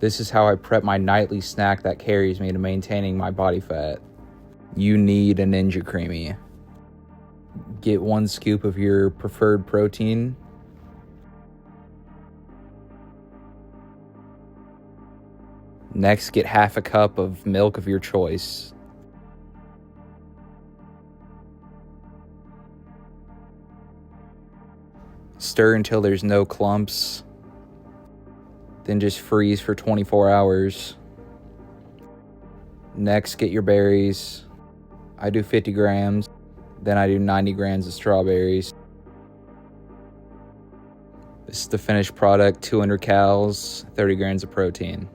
This is how I prep my nightly snack that carries me to maintaining my body fat. You need a Ninja Creami. Get 1 scoop of your preferred protein. Next, get half a cup of milk of your choice. Stir until there's no clumps. Then just freeze for 24 hours. Next, get your berries. I do 50 grams. Then I do 90 grams of strawberries. This is the finished product, 200 calories, 30 grams of protein.